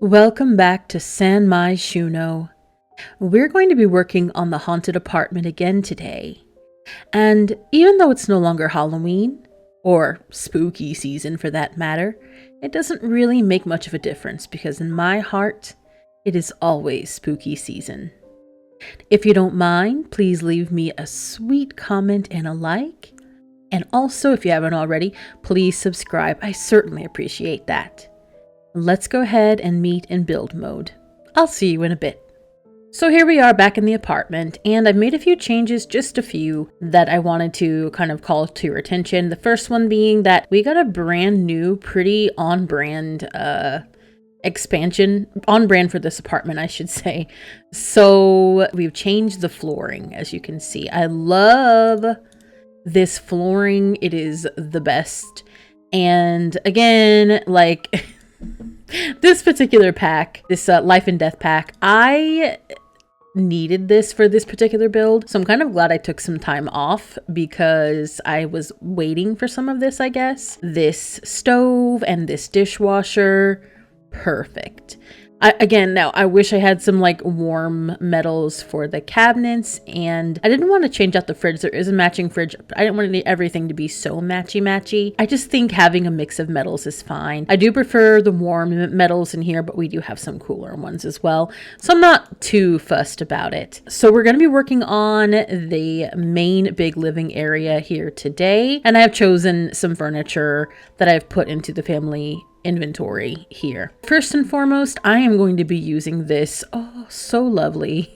Welcome back to San Mai Shuno. We're going to be working on the haunted apartment again today. And even though it's no longer Halloween, or spooky season for that matter, it doesn't really make much of a difference because in my heart, it is always spooky season. If you don't mind, please leave me a sweet comment and a like. And also, if you haven't already, please subscribe. I certainly appreciate that. Let's go ahead and meet in build mode. I'll see you in a bit. So here we are back in the apartment, and I've made a few changes, just a few, that I wanted to kind of call to your attention. The first one being that we got a brand new, pretty on-brand expansion, on brand for this apartment, I should say. So we've changed the flooring, as you can see. I love this flooring. It is the best. And again, like this particular pack, this life and death pack, I needed this for this particular build. So I'm kind of glad I took some time off because I was waiting for some of this, I guess. This stove and this dishwasher, perfect. Now I wish I had some like warm metals for the cabinets, and I didn't want to change out the fridge. There is a matching fridge, but I didn't want everything to be so matchy. I just think having a mix of metals is fine. I do prefer the warm metals in here, but we do have some cooler ones as well. So I'm not too fussed about it. So we're going to be working on the main big living area here today. And I have chosen some furniture that I've put into the family inventory here. First and foremost, I am going to be using this, oh, so lovely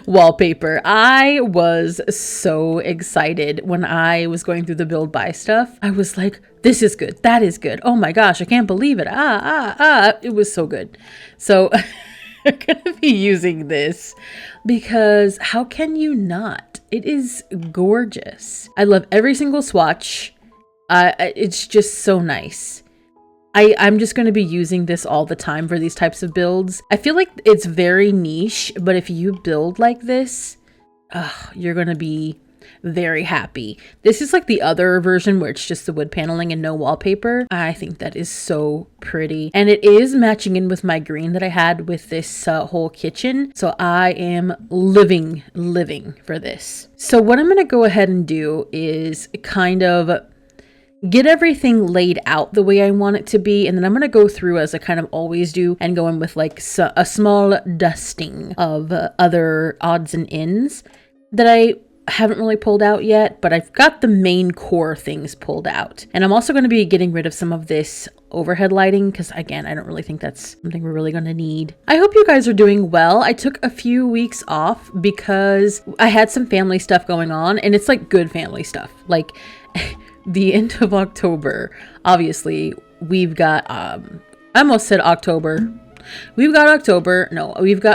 wallpaper. I was so excited when I was going through the build buy stuff. I was like, this is good. That is good. Oh my gosh, I can't believe it. It was so good. So I'm going to be using this because how can you not? It is gorgeous. I love every single swatch. It's just so nice. I'm just going to be using this all the time for these types of builds. I feel like it's very niche, but if you build like this, you're going to be very happy. This is like the other version where it's just the wood paneling and no wallpaper. I think that is so pretty. And it is matching in with my green that I had with this whole kitchen. So I am living for this. So what I'm going to go ahead and do is kind of get everything laid out the way I want it to be, and then I'm going to go through as I kind of always do and go in with like a small dusting of other odds and ends that I haven't really pulled out yet, but I've got the main core things pulled out. And I'm also going to be getting rid of some of this overhead lighting because, again, I don't really think that's something we're really going to need. I hope you guys are doing well. I took a few weeks off because I had some family stuff going on, and it's like good family stuff. Like the end of October, obviously, we've got, I almost said October. We've got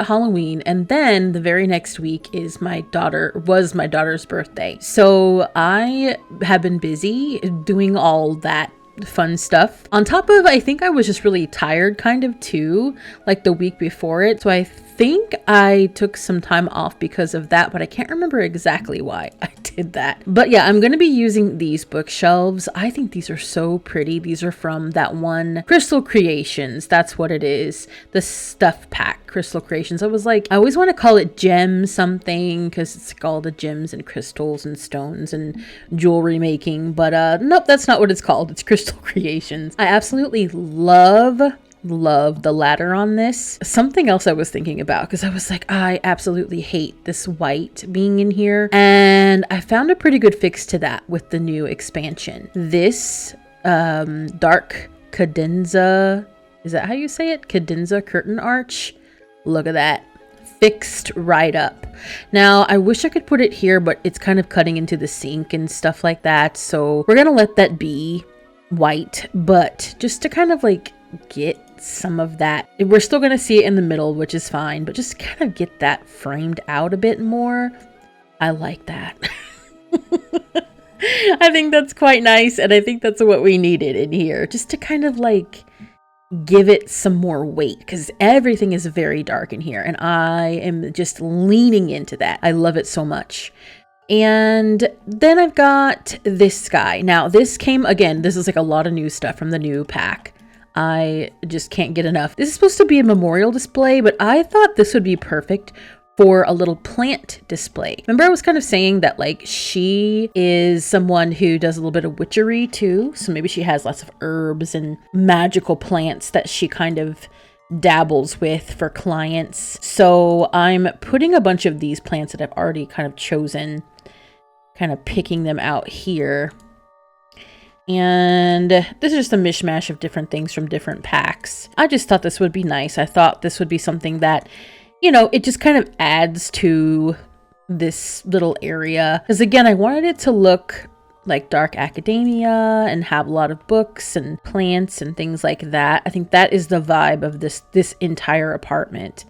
Halloween, and then the very next week is my daughter's birthday. So I have been busy doing all that fun stuff. On top of, I think I was just really tired kind of too, like the week before it. So I think I took some time off because of that, but I can't remember exactly why I did that. But yeah, I'm going to be using these bookshelves. I think these are so pretty. These are from that one Crystal Creations. That's what it is. The stuff pack Crystal Creations. I was like, I always want to call it gem something because it's like all the gems and crystals and stones and jewelry making. But nope, that's not what it's called. It's Crystal Creations. I absolutely love the ladder on this. Something else I was thinking about, because I was like, I absolutely hate this white being in here, and I found a pretty good fix to that with the new expansion. This dark cadenza, is that how you say it? Cadenza curtain arch. Look at that. Fixed right up. Now I wish I could put it here, but it's kind of cutting into the sink and stuff like that, so we're gonna let that be white, but just to kind of like get some of that, we're still going to see it in the middle, which is fine, but just kind of get that framed out a bit more. I like that. I think that's quite nice, and I think that's what we needed in here, just to kind of like give it some more weight, because everything is very dark in here, and I am just leaning into that. I love it so much. And then I've got this guy. Now this came, again, this is like a lot of new stuff from the new pack. I just can't get enough. This is supposed to be a memorial display, but I thought this would be perfect for a little plant display. Remember I was kind of saying that like she is someone who does a little bit of witchery too. So maybe she has lots of herbs and magical plants that she kind of dabbles with for clients. So I'm putting a bunch of these plants that I've already kind of chosen, kind of picking them out here. And this is just a mishmash of different things from different packs. I just thought this would be nice. I thought this would be something that, you know, it just kind of adds to this little area. Because again, I wanted it to look like dark academia and have a lot of books and plants and things like that. I think that is the vibe of this entire apartment.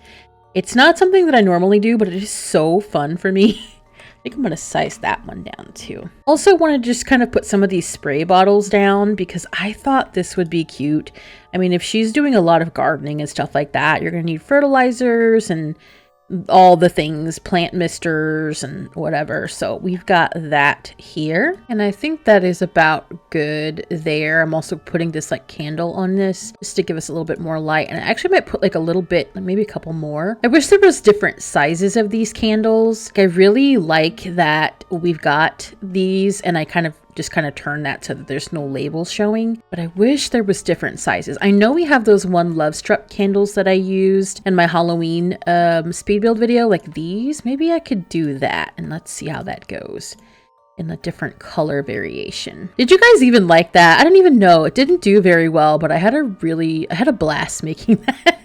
It's not something that I normally do, but it is so fun for me. I think I'm going to size that one down too. Also wanted to just kind of put some of these spray bottles down because I thought this would be cute. I mean, if she's doing a lot of gardening and stuff like that, you're going to need fertilizers and all the things, plant misters and whatever. So we've got that here. And I think that is about good there. I'm also putting this like candle on this just to give us a little bit more light. And I actually might put like a little bit, maybe a couple more. I wish there was different sizes of these candles. I really like that we've got these and I kind of turn that so that there's no labels showing, but I wish there was different sizes. I know we have those one Love Struck candles that I used in my Halloween speed build video, like these. Maybe I could do that and let's see how that goes in a different color variation. Did you guys even like that? I don't even know. It didn't do very well, but I had a blast making that.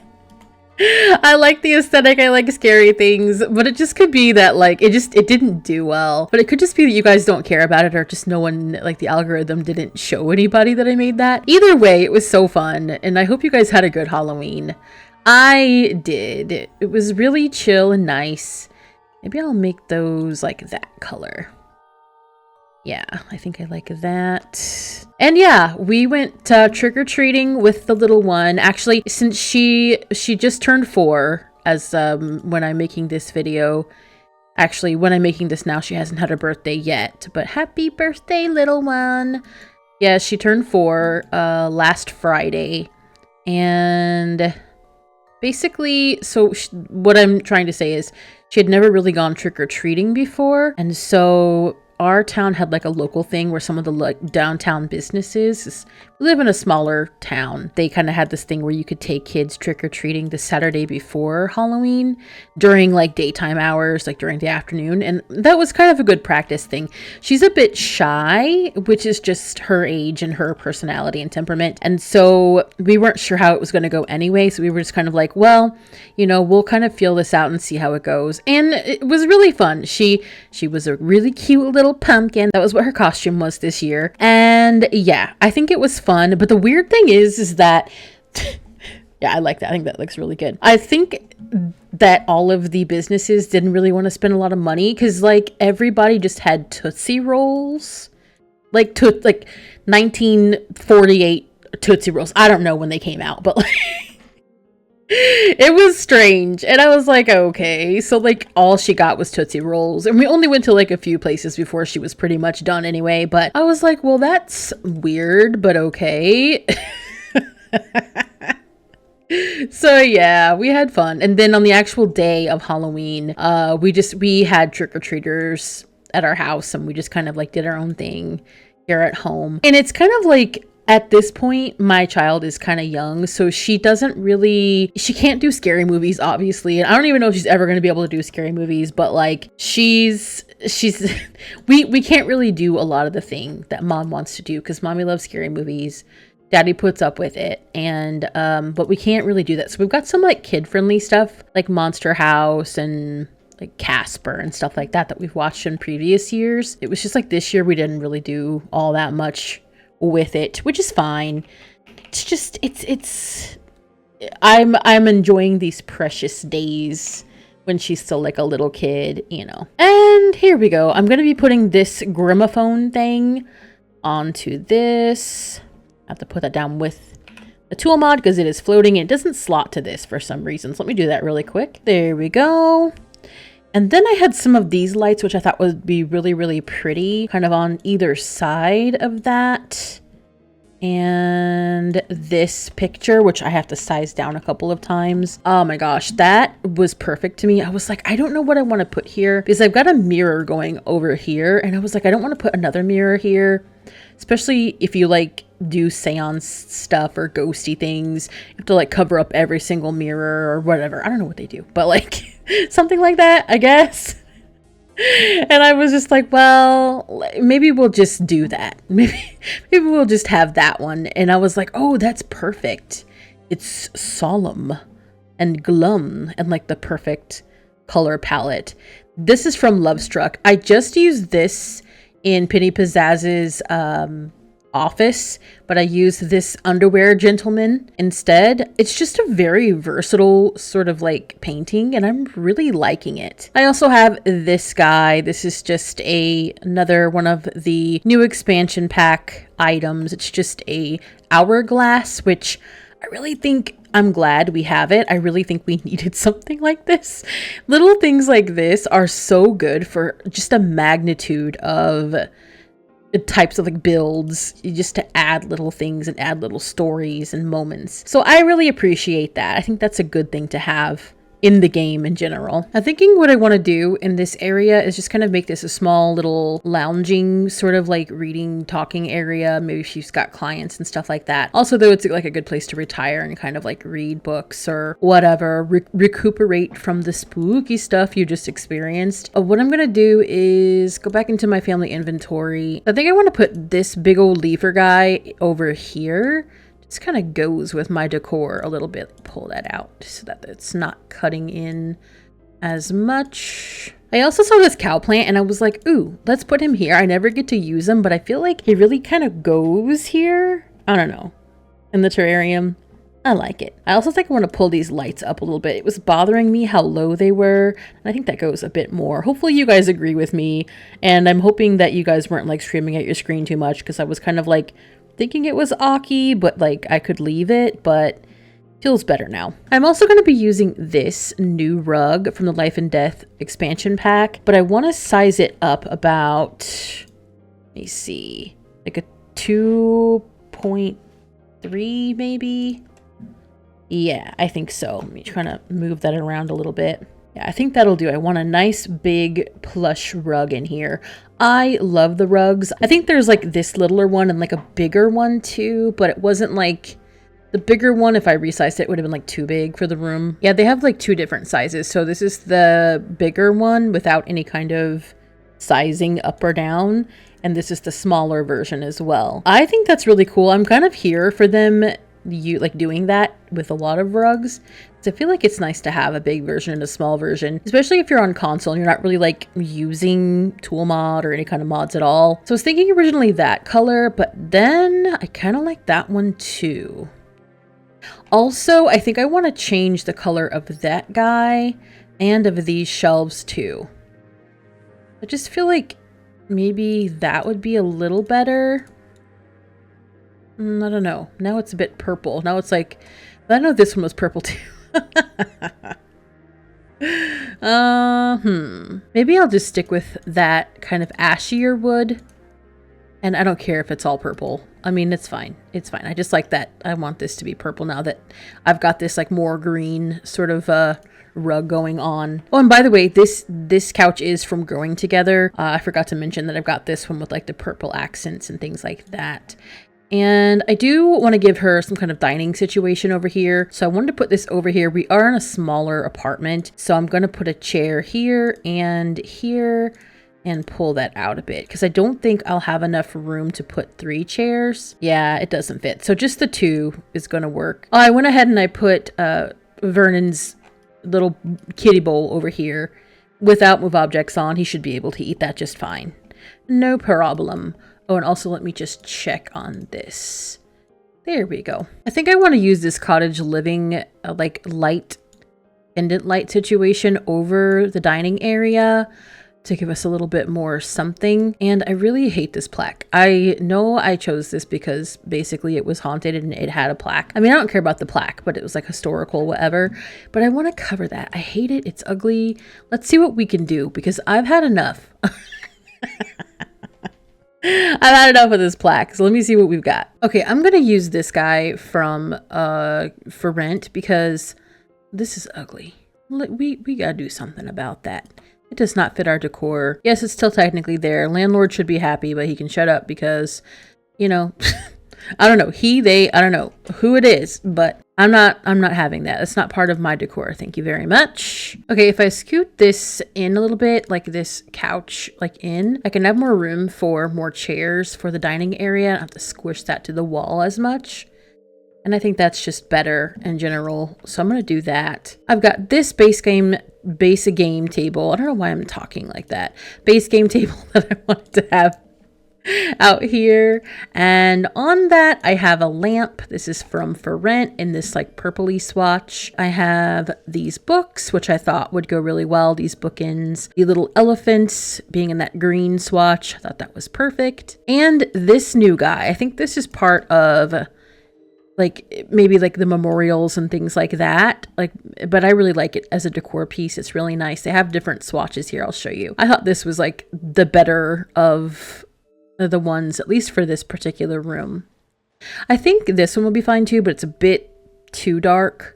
I like the aesthetic, I like scary things, but it just could be that like it didn't do well. But it could just be that you guys don't care about it or just no one, like the algorithm didn't show anybody that I made that. Either way, it was so fun and I hope you guys had a good Halloween. I did. It was really chill and nice. Maybe I'll make those like that color. Yeah, I think I like that. And yeah, we went trick-or-treating with the little one. Actually, since she just turned 4 as when I'm making this video. Actually, when I'm making this now, she hasn't had her birthday yet. But happy birthday, little one. Yeah, she turned 4 last Friday. And basically, so what I'm trying to say is she had never really gone trick-or-treating before. And so our town had like a local thing where some of the like downtown businesses, we live in a smaller town, they kind of had this thing where you could take kids trick-or-treating the Saturday before Halloween during like daytime hours, like during the afternoon. And that was kind of a good practice thing. She's a bit shy, which is just her age and her personality and temperament. And so we weren't sure how it was going to go anyway. So we were just kind of like, well, you know, we'll kind of feel this out and see how it goes. And it was really fun. She was a really cute little pumpkin. That was what her costume was this year. And yeah, I think it was fun. But the weird thing is that yeah, I like that. I think that looks really good. I think that all of the businesses didn't really want to spend a lot of money because like everybody just had Tootsie Rolls, like 1948 Tootsie Rolls. I don't know when they came out, but like it was strange. And I was like, okay. So like all she got was Tootsie Rolls. And we only went to like a few places before she was pretty much done anyway. But I was like, well, that's weird, but okay. So yeah, we had fun. And then on the actual day of Halloween, we had trick-or-treaters at our house and we just kind of like did our own thing here at home. And it's kind of like, at this point, my child is kind of young, so she can't do scary movies, obviously. And I don't even know if she's ever going to be able to do scary movies, but like we can't really do a lot of the thing that mom wants to do because mommy loves scary movies. Daddy puts up with it. And, but we can't really do that. So we've got some like kid-friendly stuff like Monster House and like Casper and stuff like that we've watched in previous years. It was just like this year we didn't really do all that much with it, which is fine. It's just I'm enjoying these precious days when she's still like a little kid, you know. And here we go. I'm gonna be putting this gramophone thing onto this. I have to put that down with the tool mod because it is floating. It doesn't slot to this for some reason, so let me do that really quick. There we go. And then I had some of these lights, which I thought would be really, really pretty, kind of on either side of that. And this picture, which I have to size down a couple of times. Oh my gosh, that was perfect to me. I was like, I don't know what I want to put here because I've got a mirror going over here. And I was like, I don't want to put another mirror here, especially if you like do seance stuff or ghosty things. You have to like cover up every single mirror or whatever. I don't know what they do, but like something like that, I guess. And I was just like, well, maybe we'll just do that. Maybe we'll just have that one. And I was like, oh, that's perfect. It's solemn and glum and like the perfect color palette. This is from Love Struck. I just used this in Penny Pizzazz's office, but I used this underwear gentleman instead. It's just a very versatile sort of like painting, and I'm really liking it. I also have this guy. This is just another one of the new expansion pack items. It's just a hourglass, which I really think I'm glad we have it. I really think we needed something like this. Little things like this are so good for just a magnitude of types of like builds, just to add little things and add little stories and moments. So I really appreciate that. I think that's a good thing to have in the game in general. I'm thinking what I want to do in this area is just kind of make this a small little lounging sort of like reading, talking area. Maybe she's got clients and stuff like that. Also, though, it's like a good place to retire and kind of like read books or whatever, recuperate from the spooky stuff you just experienced. What I'm going to do is go back into my family inventory. I think I want to put this big old leafer guy over here. This kind of goes with my decor a little bit. Pull that out so that it's not cutting in as much. I also saw this cow plant and I was like, ooh, let's put him here. I never get to use him, but I feel like he really kind of goes here. I don't know. In the terrarium. I like it. I also think I want to pull these lights up a little bit. It was bothering me how low they were. And I think that goes a bit more. Hopefully you guys agree with me. And I'm hoping that you guys weren't like screaming at your screen too much, because I was kind of like thinking it was awky, but like I could leave it, but feels better now. I'm also going to be using this new rug from the Life and Death expansion pack, but I want to size it up about, let me see, like a 2.3 maybe. Yeah, I think so. Let me try to move that around a little bit. Yeah, I think that'll do. I want a nice big plush rug in here. I love the rugs. I think there's like this littler one and like a bigger one too, but it wasn't like the bigger one. If I resized it, would have been like too big for the room. Yeah, they have like two different sizes. So this is the bigger one without any kind of sizing up or down. And this is the smaller version as well. I think that's really cool. I'm kind of here for them doing that with a lot of rugs. So I feel like it's nice to have a big version and a small version, especially if you're on console and you're not really like using tool mod or any kind of mods at all. So I was thinking originally that color, but then I kind of like that one too. Also, I think I want to change the color of that guy and of these shelves too. I just feel like maybe that would be a little better. I don't know. Now it's a bit purple. Now it's like, I know this one was purple too. Maybe I'll just stick with that kind of ashier wood. And I don't care if it's all purple. I mean, it's fine. It's fine. I just like that. I want this to be purple now that I've got this like more green sort of rug going on. Oh, and by the way, this couch is from Growing Together. I forgot to mention that I've got this one with like the purple accents and things like that. And I do want to give her some kind of dining situation over here. So I wanted to put this over here. We are in a smaller apartment. So I'm going to put a chair here and pull that out a bit, because I don't think I'll have enough room to put 3 chairs. Yeah, it doesn't fit. So just the 2 is going to work. Oh, I went ahead and I put Vernon's little kitty bowl over here without move objects on. He should be able to eat that just fine. No problem. Oh, and also let me just check on this. There we go. I think I want to use this cottage living like light, pendant light situation over the dining area to give us a little bit more something. And I really hate this plaque. I know I chose this because basically it was haunted and it had a plaque. I mean, I don't care about the plaque, but it was like historical, whatever. But I want to cover that. I hate it. It's ugly. Let's see what we can do, because I've had enough. I've had enough of this plaque, so let me see what we've got. Okay, I'm gonna use this guy from for rent because this is ugly. We gotta do something about that. It does not fit our decor. Yes, it's still technically there. Landlord should be happy, but he can shut up because, you know, I don't know. I don't know who it is, but I'm not having that. It's not part of my decor. Thank you very much. Okay, if I scoot this in a little bit, like this couch, like in, I can have more room for more chairs for the dining area. I don't have to squish that to the wall as much. And I think that's just better in general. So I'm going to do that. I've got this base game table. I don't know why I'm talking like that. Base game table that I wanted to have out here. And on that, I have a lamp. This is from For Rent in this like purpley swatch. I have these books, which I thought would go really well. These bookends, the little elephants being in that green swatch. I thought that was perfect. And this new guy, I think this is part of like maybe like the memorials and things like that, like, but I really like it as a decor piece. It's really nice. They have different swatches here. I'll show you. I thought this was like the better of the ones, at least for this particular room. I think this one will be fine too, but it's a bit too dark.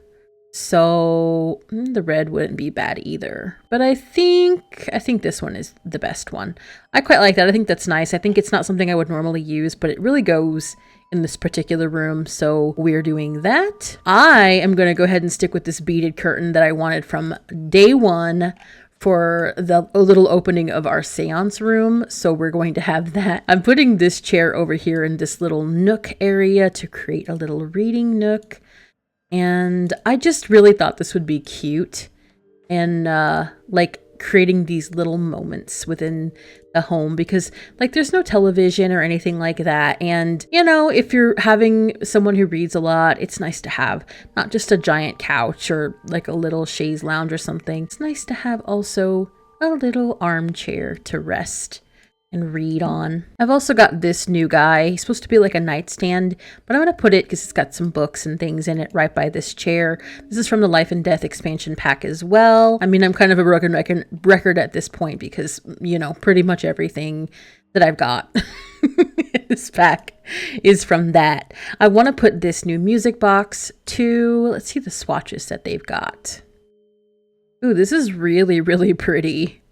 So the red wouldn't be bad either. But I think this one is the best one. I quite like that. I think that's nice. I think it's not something I would normally use, but it really goes in this particular room, so we're doing that. I am going to go ahead and stick with this beaded curtain that I wanted from day one for the little opening of our seance room, so we're going to have that. I'm putting this chair over here in this little nook area to create a little reading nook, and I just really thought this would be cute and like creating these little moments within the home, because like there's no television or anything like that, and you know, if you're having someone who reads a lot, it's nice to have not just a giant couch or like a little chaise lounge or something. It's nice to have also a little armchair to rest and read on. I've also got this new guy. He's supposed to be like a nightstand, but I'm going to put it, because it's got some books and things in it, right by this chair. This is from the Life and Death expansion pack as well. I mean, I'm kind of a broken record at this point because, you know, pretty much everything that I've got in this pack is from that. I want to put this new music box too. Let's see the swatches that they've got. Ooh, this is really, really pretty.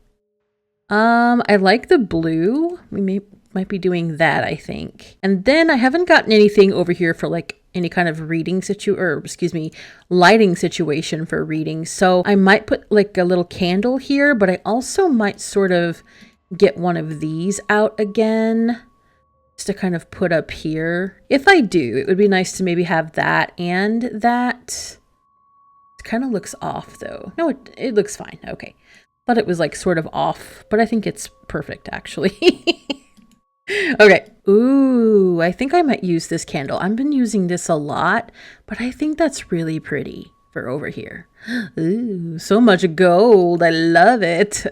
I like the blue. We might be doing that, I think. And then I haven't gotten anything over here for like any kind of lighting situation for reading. So I might put like a little candle here, but I also might sort of get one of these out again just to kind of put up here. If I do, it would be nice to maybe have that and that. It kind of looks off though. No, it looks fine. Okay. Thought it was like sort of off, but I think it's perfect actually. Okay. Ooh, I think I might use this candle. I've been using this a lot, but I think that's really pretty for over here. Ooh, so much gold. I love it.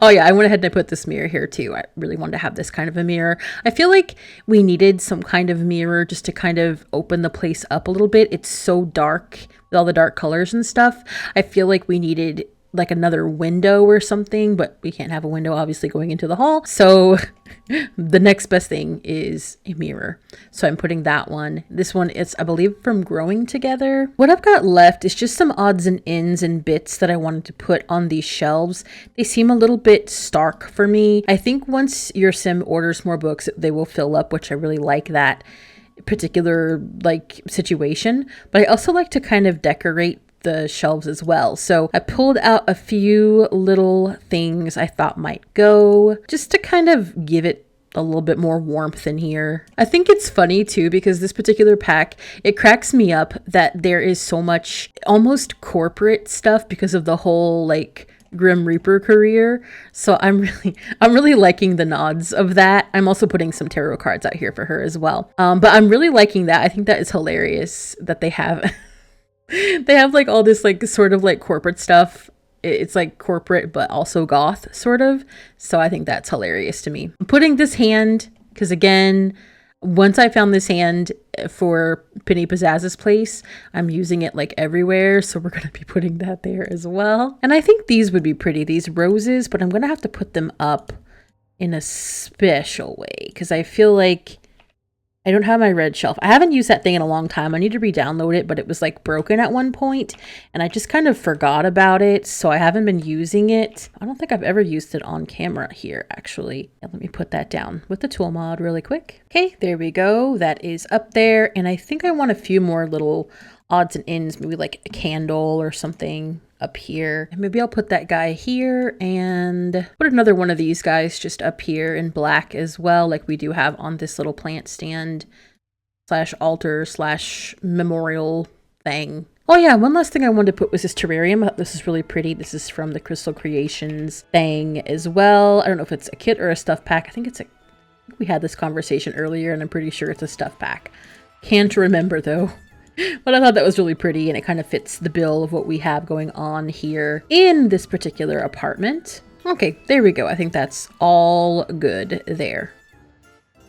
Oh yeah, I went ahead and I put this mirror here too. I really wanted to have this kind of a mirror. I feel like we needed some kind of mirror just to kind of open the place up a little bit. It's so dark with all the dark colors and stuff. I feel like we needed like another window or something, but we can't have a window obviously going into the hall. So the next best thing is a mirror. So I'm putting that one. This one is, I believe, from Growing Together. What I've got left is just some odds and ends and bits that I wanted to put on these shelves. They seem a little bit stark for me. I think once your sim orders more books, they will fill up, which I really like that particular like situation. But I also like to kind of decorate the shelves as well. So I pulled out a few little things I thought might go just to kind of give it a little bit more warmth in here. I think it's funny too, because this particular pack, it cracks me up that there is so much almost corporate stuff because of the whole like Grim Reaper career. So I'm really liking the nods of that. I'm also putting some tarot cards out here for her as well. But I'm really liking that. I think that is hilarious that they have they have like all this like sort of like corporate stuff. It's like corporate but also goth sort of. So I think that's hilarious to me. I'm putting this hand because again, once I found this hand for Penny Pizzazz's place, I'm using it like everywhere. So we're going to be putting that there as well. And I think these would be pretty, these roses, but I'm going to have to put them up in a special way because I feel like I don't have my red shelf. I haven't used that thing in a long time. I need to re-download it, but it was like broken at one point and I just kind of forgot about it. So I haven't been using it. I don't think I've ever used it on camera here, actually. Yeah, let me put that down with the tool mod really quick. Okay, there we go. That is up there. And I think I want a few more little odds and ends, maybe like a candle or something up here. And maybe I'll put that guy here and put another one of these guys just up here in black as well, like we do have on this little plant stand slash altar slash memorial thing. Oh yeah, one last thing I wanted to put was this terrarium. I thought this is really pretty. This is from the Crystal Creations thing as well. I don't know if it's a kit or a stuff pack. I think we had this conversation earlier and I'm pretty sure it's a stuff pack. Can't remember though. But I thought that was really pretty and it kind of fits the bill of what we have going on here in this particular apartment. Okay, there we go. I think that's all good there.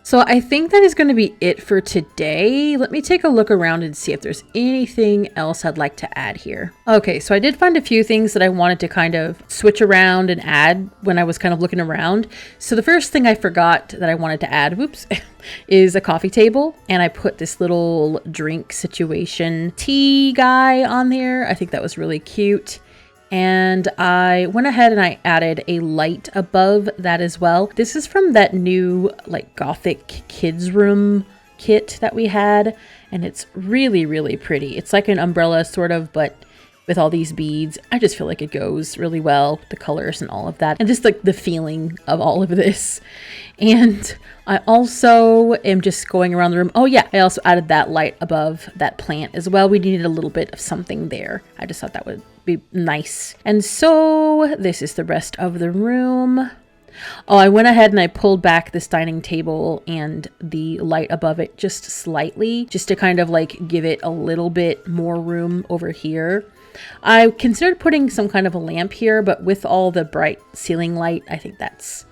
So I think that is going to be it for today. Let me take a look around and see if there's anything else I'd like to add here. Okay, so I did find a few things that I wanted to kind of switch around and add when I was kind of looking around. So the first thing I forgot that I wanted to add, whoops, is a coffee table. And I put this little drink situation tea guy on there. I think that was really cute. And I went ahead and I added a light above that as well. This is from that new like gothic kids room kit that we had. And it's really, really pretty. It's like an umbrella sort of, but with all these beads. I just feel like it goes really well with the colors and all of that. And just like the feeling of all of this. And I also am just going around the room. Oh yeah, I also added that light above that plant as well. We needed a little bit of something there. I just thought that would be nice. And so this is the rest of the room. Oh, I went ahead and I pulled back this dining table and the light above it just slightly, just to kind of like give it a little bit more room over here. I considered putting some kind of a lamp here, but with all the bright ceiling light, I think that's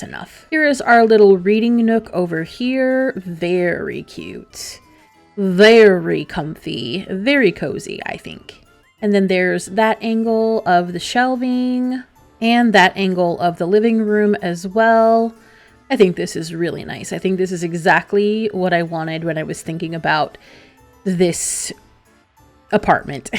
enough. Here is our little reading nook over here. Very cute. Very comfy. Very cozy, I think. And then there's that angle of the shelving and that angle of the living room as well. I think this is really nice. I think this is exactly what I wanted when I was thinking about this apartment.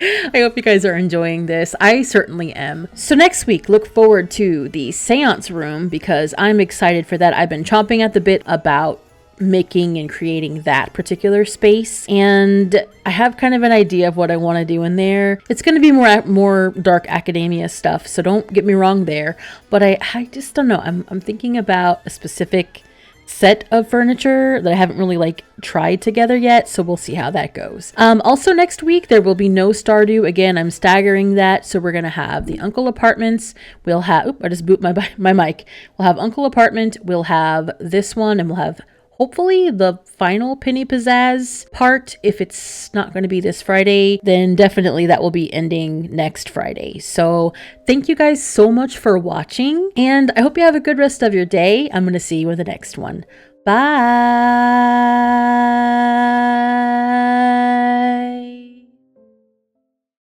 I hope you guys are enjoying this. I certainly am. So next week, look forward to the seance room because I'm excited for that. I've been chomping at the bit about making and creating that particular space, and I have kind of an idea of what I want to do in there. It's going to be more dark academia stuff, so don't get me wrong there, but I just don't know. I'm thinking about a specific set of furniture that I haven't really like tried together yet, so we'll see how that goes. Also next week there will be no Stardew. Again, I'm staggering that, so we're gonna have the Uncle Apartments. We'll have I just boot my mic. We'll have Uncle Apartment, we'll have this one, and we'll have hopefully the final Penny Pizzazz part. If it's not going to be this Friday, then definitely that will be ending next Friday. So thank you guys so much for watching, and I hope you have a good rest of your day. I'm going to see you in the next one. Bye!